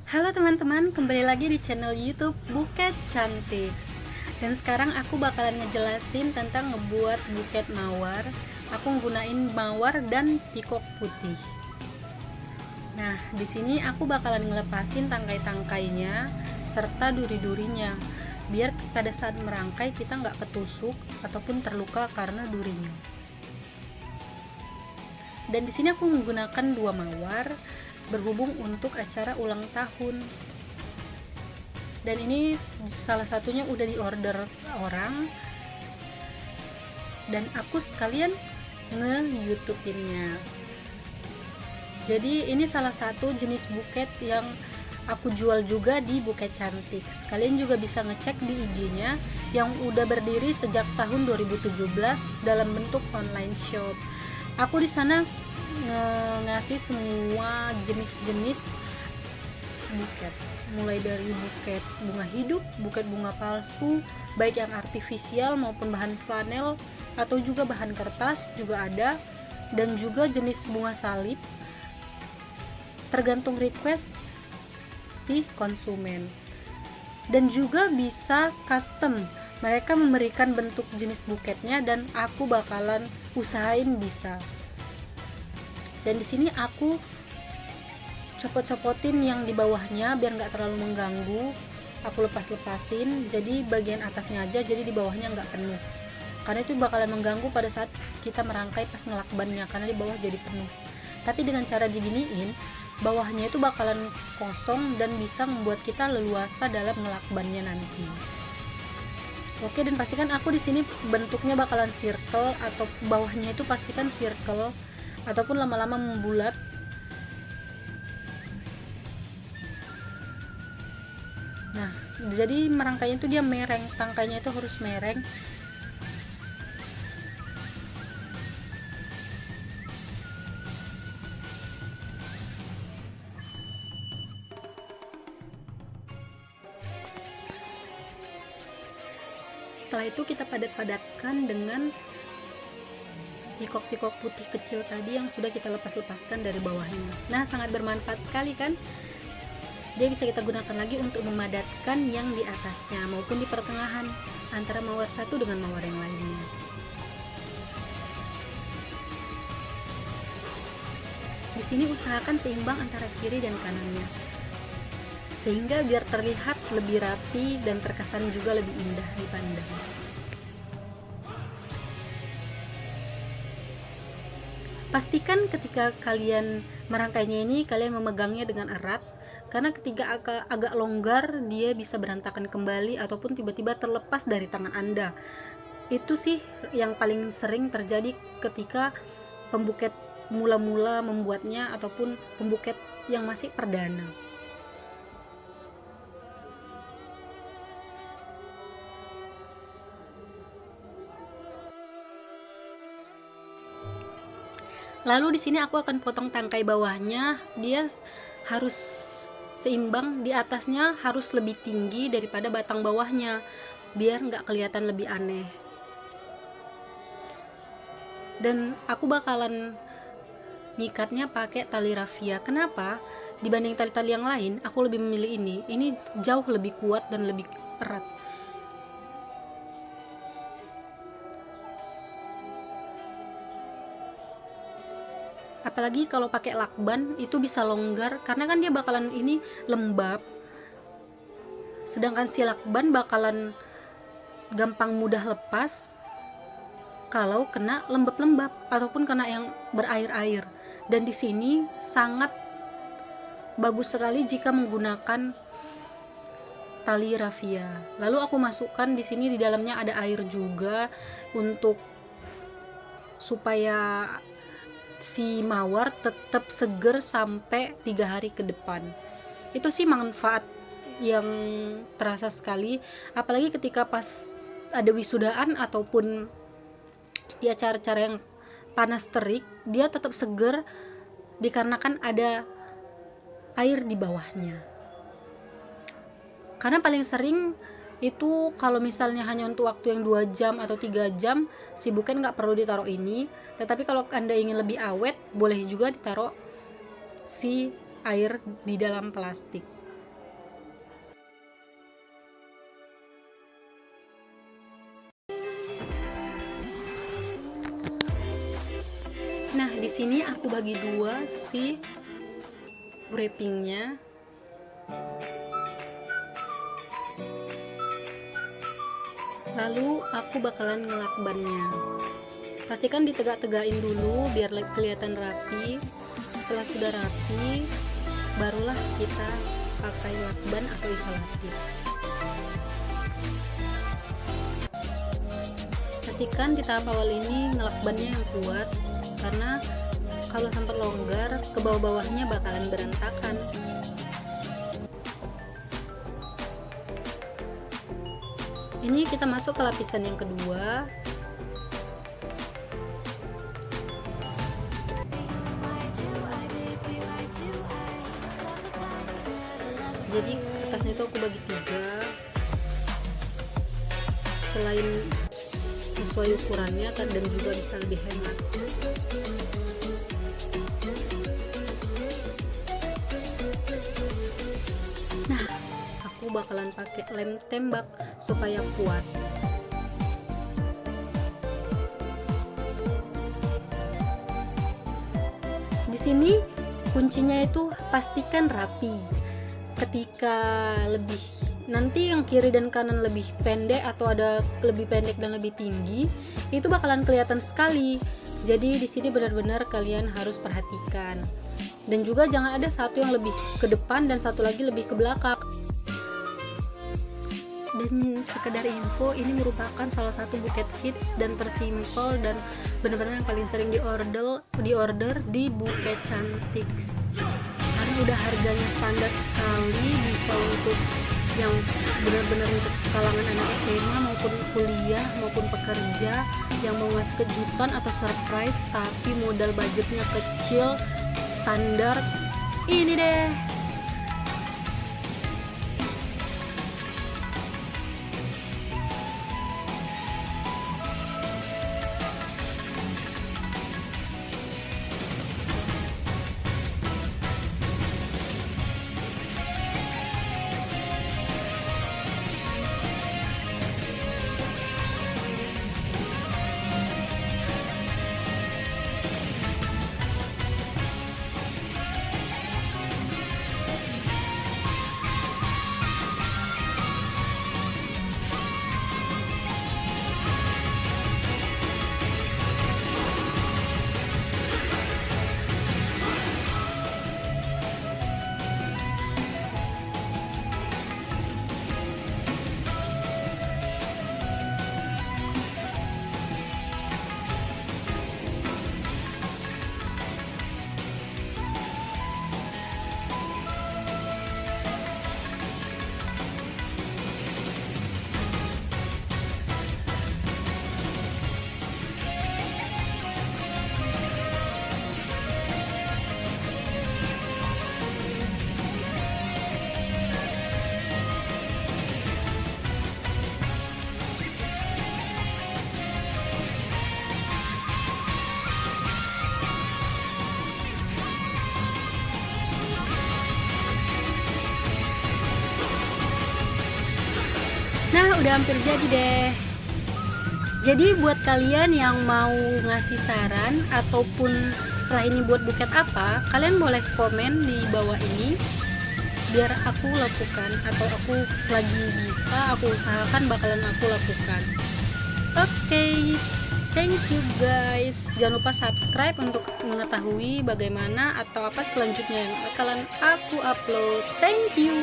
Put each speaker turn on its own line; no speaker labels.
Halo teman-teman, kembali lagi di channel YouTube Buket Cantik. Dan sekarang aku bakalan ngejelasin tentang ngebuat buket mawar. Aku nggunain mawar dan pikok putih. Nah, di sini aku bakalan ngelepasin tangkai-tangkainya serta duri-durinya, biar pada saat merangkai kita nggak ketusuk ataupun terluka karena durinya. Dan di sini aku menggunakan 2 mawar berhubung untuk acara ulang tahun. Dan ini salah satunya udah diorder orang dan aku sekalian nge-youtube-innya. Jadi ini salah satu jenis buket yang aku jual juga di Buket Cantik. Kalian juga bisa ngecek di IG-nya yang udah berdiri sejak tahun 2017 dalam bentuk online shop. Aku di sana ngasih semua jenis-jenis buket, mulai dari buket bunga hidup, buket bunga palsu, baik yang artifisial maupun bahan flanel atau juga bahan kertas juga ada, dan juga jenis bunga salib tergantung request si konsumen. Dan juga bisa custom, mereka memberikan bentuk jenis buketnya dan aku bakalan usahain bisa. Dan di sini aku copot-copotin yang di bawahnya biar nggak terlalu mengganggu. Aku lepas-lepasin, jadi bagian atasnya aja, jadi di bawahnya nggak penuh. Karena itu bakalan mengganggu pada saat kita merangkai pas ngelakbannya, karena di bawah jadi penuh. Tapi dengan cara diginiin, bawahnya itu bakalan kosong dan bisa membuat kita leluasa dalam ngelakbannya nanti. Oke, dan pastikan aku di sini bentuknya bakalan circle atau bawahnya itu pastikan circle ataupun lama-lama membulat. Nah, jadi merangkainya itu dia mereng, tangkainya itu harus mereng. Setelah itu kita padat-padatkan dengan pikok-pikok putih kecil tadi yang sudah kita lepas-lepaskan dari bawahnya. Nah, sangat bermanfaat sekali kan? Dia bisa kita gunakan lagi untuk memadatkan yang di atasnya maupun di pertengahan antara mawar satu dengan mawar yang lainnya. Di sini usahakan seimbang antara kiri dan kanannya, sehingga biar terlihat lebih rapi dan terkesan juga lebih indah dipandang. Pastikan ketika kalian merangkainya ini kalian memegangnya dengan erat, karena ketika agak longgar dia bisa berantakan kembali ataupun tiba-tiba terlepas dari tangan Anda. Itu sih yang paling sering terjadi ketika pembuket mula-mula membuatnya ataupun pembuket yang masih perdana. Lalu di sini aku akan potong tangkai bawahnya, dia harus seimbang, di atasnya harus lebih tinggi daripada batang bawahnya biar nggak kelihatan lebih aneh. Dan aku bakalan ngikatnya pakai tali raffia. Kenapa? Dibanding tali-tali yang lain, aku lebih memilih ini. Ini jauh lebih kuat dan lebih erat. Apalagi kalau pakai lakban itu bisa longgar karena kan dia bakalan ini lembab, sedangkan si lakban bakalan gampang mudah lepas kalau kena lembab-lembab ataupun kena yang berair-air. Dan di sini sangat bagus sekali jika menggunakan tali raffia. Lalu aku masukkan di sini, di dalamnya ada air juga untuk supaya si mawar tetap seger sampai 3 hari ke depan. Itu sih manfaat yang terasa sekali, apalagi ketika pas ada wisudaan ataupun di acara-acara yang panas terik, dia tetap seger dikarenakan ada air di bawahnya. Karena paling sering itu kalau misalnya hanya untuk waktu yang 2 jam atau 3 jam, si buket nggak perlu ditaruh ini. Tetapi kalau Anda ingin lebih awet, boleh juga ditaruh si air di dalam plastik. aku bagi dua si wrappingnya. Lalu aku bakalan ngelakbannya. Pastikan ditegak-tegain dulu biar kelihatan rapi. Setelah sudah rapi, barulah kita pakai lakban atau isolatif. Pastikan di tahap awal ini ngelakbannya yang kuat, karena kalau sampai longgar ke bawah-bawahnya bakalan berantakan. Ini kita masuk ke lapisan yang kedua. Jadi kertasnya itu aku bagi 3. Selain sesuai ukurannya kan, dan juga bisa lebih hemat. Nah, aku bakalan pakai lem tembak supaya kuat. Di sini kuncinya itu pastikan rapi. Ketika nanti yang kiri dan kanan lebih pendek atau ada lebih pendek dan lebih tinggi, itu bakalan kelihatan sekali. Jadi di sini benar-benar kalian harus perhatikan. Dan juga jangan ada satu yang lebih ke depan dan satu lagi lebih ke belakang. Dan sekedar info, ini merupakan salah satu buket hits dan tersimpel dan benar-benar yang paling sering diorder di Buket Cantiks. Karena udah harganya standar sekali, bisa untuk yang benar-benar untuk kalangan anak SMA maupun kuliah maupun pekerja yang mau ngasih kejutan atau surprise tapi modal budgetnya kecil, standar. Ini deh. Nah, udah hampir jadi deh. Jadi buat kalian yang mau ngasih saran ataupun setelah ini buat buket apa, kalian boleh komen di bawah ini biar aku lakukan, atau aku selagi bisa aku usahakan bakalan aku lakukan. Oke, thank you guys. Jangan lupa subscribe untuk mengetahui bagaimana atau apa selanjutnya yang bakalan aku upload. Thank you.